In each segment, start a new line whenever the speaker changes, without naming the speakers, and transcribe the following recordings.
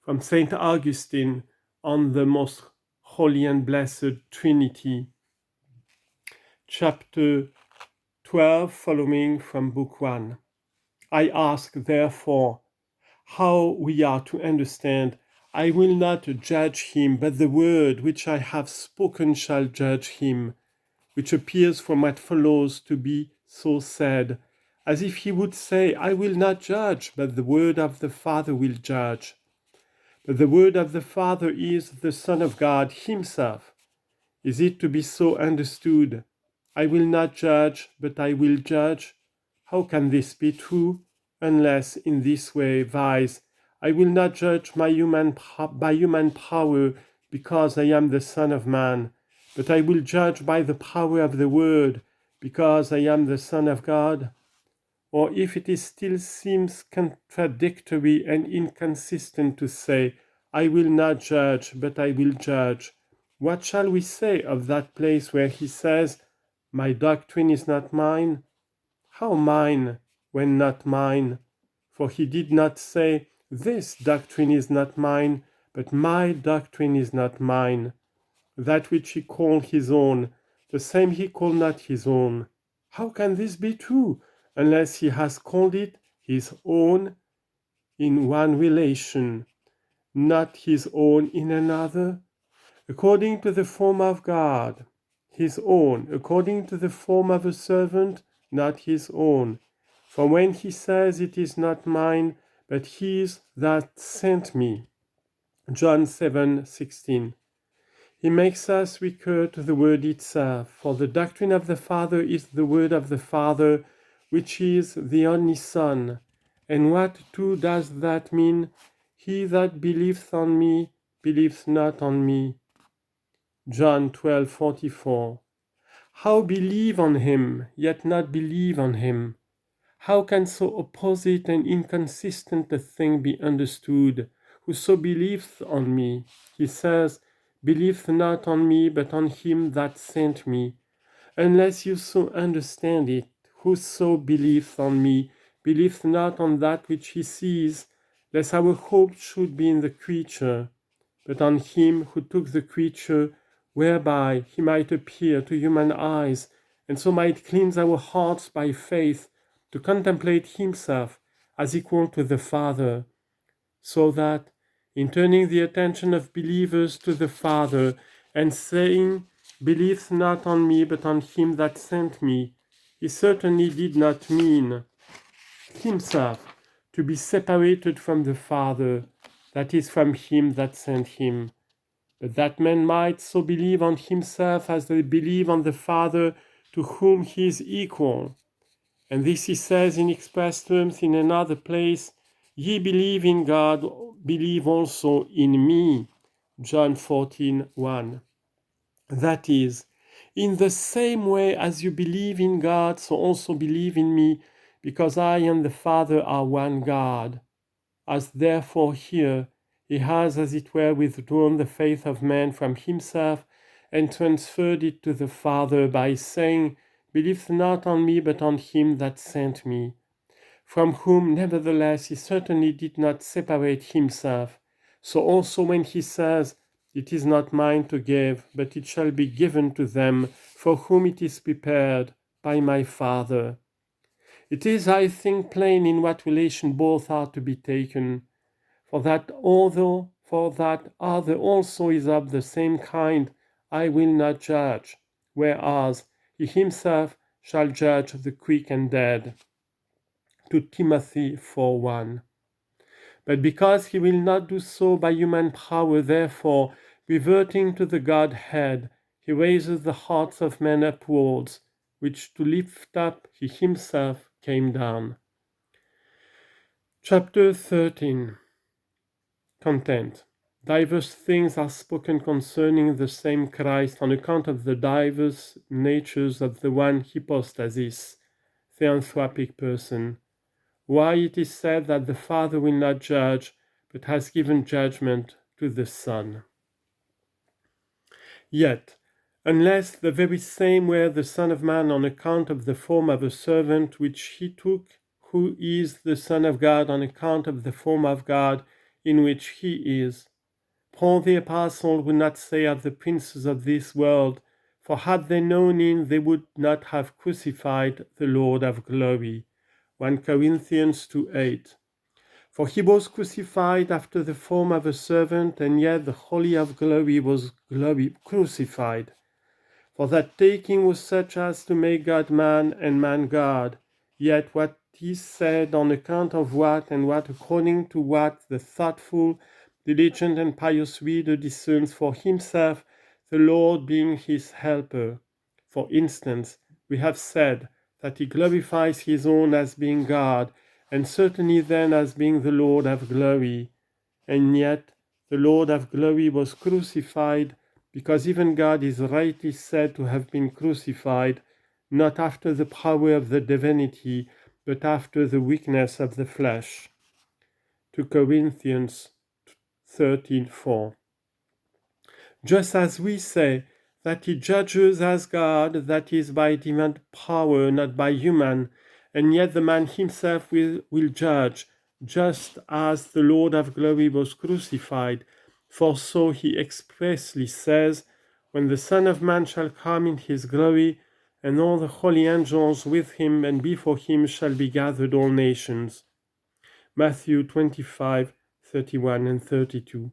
from Saint Augustine on the most holy and blessed Trinity. Chapter 12, following from Book 1. I ask, therefore, how we are to understand, I will not judge him, but the word which I have spoken shall judge him, which appears from what follows to be so said, as if he would say, I will not judge, but the word of the Father will judge. But the word of the Father is the Son of God himself. Is it to be so understood? I will not judge, but I will judge. How can this be true, unless in this way, viz., I will not judge by human power, because I am the Son of Man, but I will judge by the power of the Word, because I am the Son of God? Or if it still seems contradictory and inconsistent to say, I will not judge, but I will judge, what shall we say of that place where he says, my doctrine is not mine? How mine, when not mine? For he did not say, this doctrine is not mine, but my doctrine is not mine. That which he called his own, the same he called not his own. How can this be true, unless he has called it his own in one relation, not his own in another? According to the form of God, his own, according to the form of a servant, not his own. For when he says, it is not mine, but his that sent me, John 7:16, he makes us recur to the word itself, for the doctrine of the Father is the word of the Father, which is the only Son. And what too does that mean? He that believeth on me, believes not on me. John 12:44. How believe on him, yet not believe on him? How can so opposite and inconsistent a thing be understood? Whoso believeth on me, he says, believeth not on me, but on him that sent me. Unless you so understand it, whoso believeth on me, believeth not on that which he sees, lest our hope should be in the creature, but on him who took the creature, whereby he might appear to human eyes, and so might cleanse our hearts by faith, to contemplate himself as equal to the Father, so that, in turning the attention of believers to the Father, and saying, believe not on me, but on him that sent me, he certainly did not mean himself to be separated from the Father, that is, from him that sent him, but that men might so believe on himself as they believe on the Father, to whom he is equal. And this he says in express terms in another place, ye believe in God, believe also in me. John 14:1. That is, in the same way as you believe in God, so also believe in me, because I and the Father are one God. As therefore here he has, as it were, withdrawn the faith of man from himself and transferred it to the Father by saying, believe not on me, but on him that sent me, from whom nevertheless he certainly did not separate himself. So also when he says, it is not mine to give, but it shall be given to them for whom it is prepared by my Father. It is, I think, plain in what relation both are to be taken, for that other also is of the same kind, I will not judge, whereas he himself shall judge the quick and dead. To Timothy 4:1. But because he will not do so by human power, therefore, reverting to the Godhead, he raises the hearts of men upwards, which to lift up he himself came down. Chapter 13. Content. Diverse things are spoken concerning the same Christ on account of the diverse natures of the one hypostasis, theanthropic person. Why it is said that the Father will not judge, but has given judgment to the Son. Yet, unless the very same were the Son of Man on account of the form of a servant which he took, who is the Son of God on account of the form of God, in which he is. Paul the Apostle would not say of the princes of this world, for had they known him, they would not have crucified the Lord of glory. 1 Corinthians 2:8. For he was crucified after the form of a servant, and yet the Holy of glory was crucified. For that taking was such as to make God man and man God. Yet what is said on account of what, and what according to what the thoughtful, diligent, and pious reader discerns for himself, the Lord being his helper. For instance, we have said that he glorifies his own as being God, and certainly then as being the Lord of glory. And yet the Lord of glory was crucified, because even God is rightly said to have been crucified, not after the power of the divinity, but after the weakness of the flesh. 2 Corinthians 13:4. Just as we say that he judges as God, that is by divine power, not by human, and yet the man himself will judge, just as the Lord of glory was crucified. For so he expressly says, when the Son of Man shall come in his glory, and all the holy angels with him, and before him shall be gathered all nations. Matthew 25:31 and 32.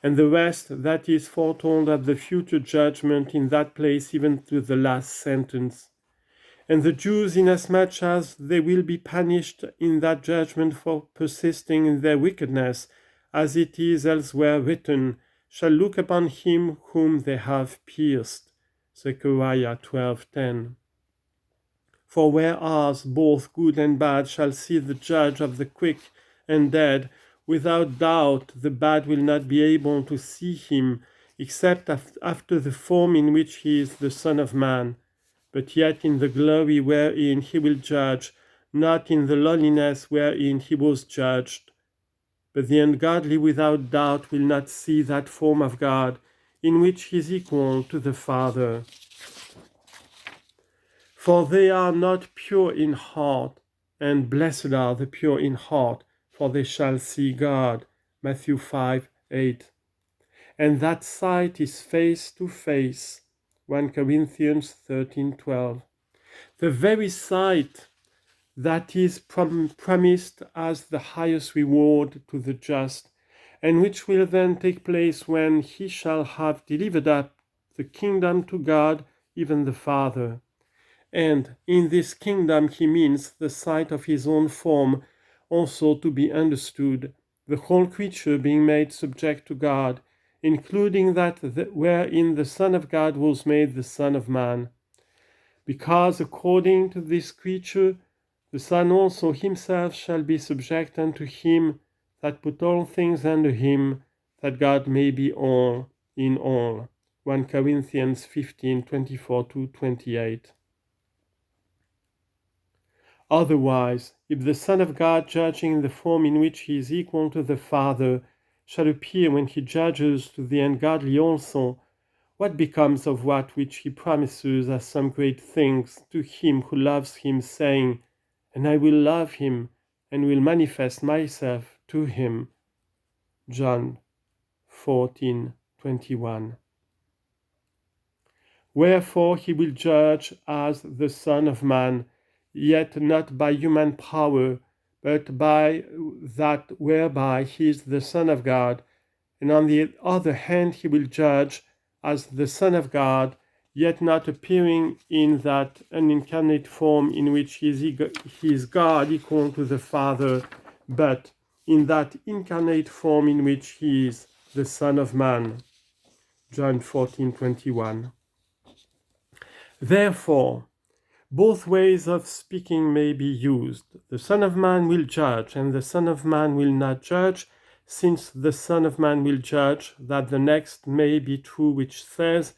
And the rest that is foretold of the future judgment in that place, even to the last sentence. And the Jews, inasmuch as they will be punished in that judgment for persisting in their wickedness, as it is elsewhere written, shall look upon him whom they have pierced. Zechariah 12:10. For whereas both good and bad shall see the judge of the quick and dead, without doubt the bad will not be able to see him, except after the form in which he is the Son of Man, but yet in the glory wherein he will judge, not in the lowliness wherein he was judged. But the ungodly without doubt will not see that form of God, in which he is equal to the Father. For they are not pure in heart, and blessed are the pure in heart, for they shall see God. Matthew 5:8. And that sight is face to face. 1 Corinthians 13:12. The very sight that is promised as the highest reward to the just, and which will then take place when he shall have delivered up the kingdom to God, even the Father. And in this kingdom he means the sight of his own form also to be understood, the whole creature being made subject to God, including that wherein the Son of God was made the Son of Man. Because according to this creature, the Son also himself shall be subject unto him that put all things under him, that God may be all in all. 1 Corinthians 15:24-28. Otherwise, if the Son of God, judging in the form in which he is equal to the Father, shall appear when he judges to the ungodly also, what becomes of what which he promises as some great things to him who loves him, saying, and I will love him, and will manifest myself to him? John 14:21. Wherefore he will judge as the Son of Man, yet not by human power, but by that whereby he is the Son of God. And on the other hand he will judge as the Son of God, yet not appearing in that unincarnate form in which he is God equal to the Father, but in that incarnate form in which he is the Son of Man. John 14:21. Therefore, both ways of speaking may be used. The Son of Man will judge, and the Son of Man will not judge, since the Son of Man will judge, that the next may be true which says,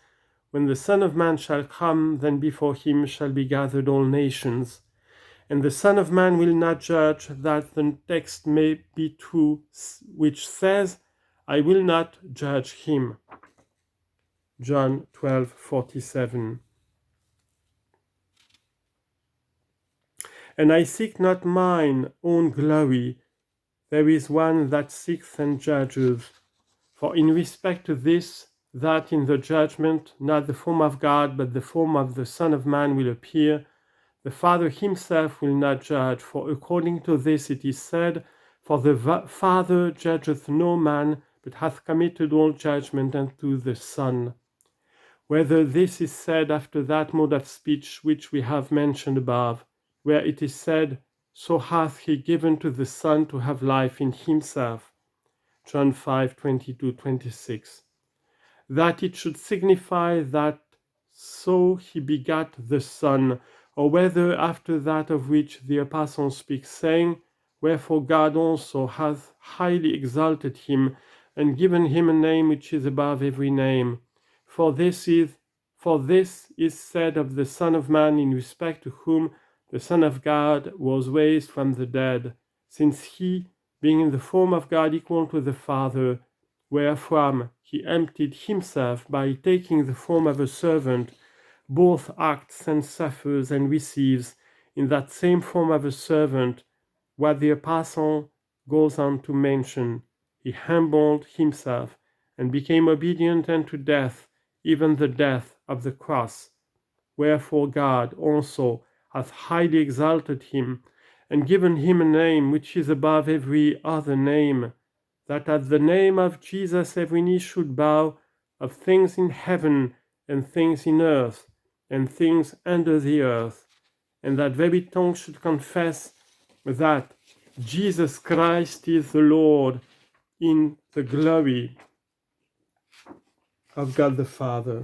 when the Son of Man shall come, then before him shall be gathered all nations. And the Son of Man will not judge, that the text may be true which says, I will not judge him. John 12:47. And I seek not mine own glory, there is one that seeks and judges. For in respect to this, that in the judgment not the form of God, but the form of the Son of Man will appear, the Father himself will not judge, for according to this it is said, For the Father judgeth no man, but hath committed all judgment unto the Son. Whether this is said after that mode of speech which we have mentioned above, where it is said, So hath he given to the Son to have life in himself, John 5:22-26, that it should signify that so he begat the Son, or whether after that of which the Apostle speaks, saying, Wherefore God also hath highly exalted him, and given him a name which is above every name. For this is said of the Son of Man, in respect to whom the Son of God was raised from the dead, since he, being in the form of God equal to the Father, wherefrom he emptied himself by taking the form of a servant, both acts and suffers and receives in that same form of a servant what the Apostle goes on to mention. He humbled himself and became obedient unto death, even the death of the cross. Wherefore God also hath highly exalted him, and given him a name which is above every other name, that at the name of Jesus every knee should bow, of things in heaven, and things in earth, and things under the earth, and that very tongue should confess that Jesus Christ is the Lord, in the glory of God the Father.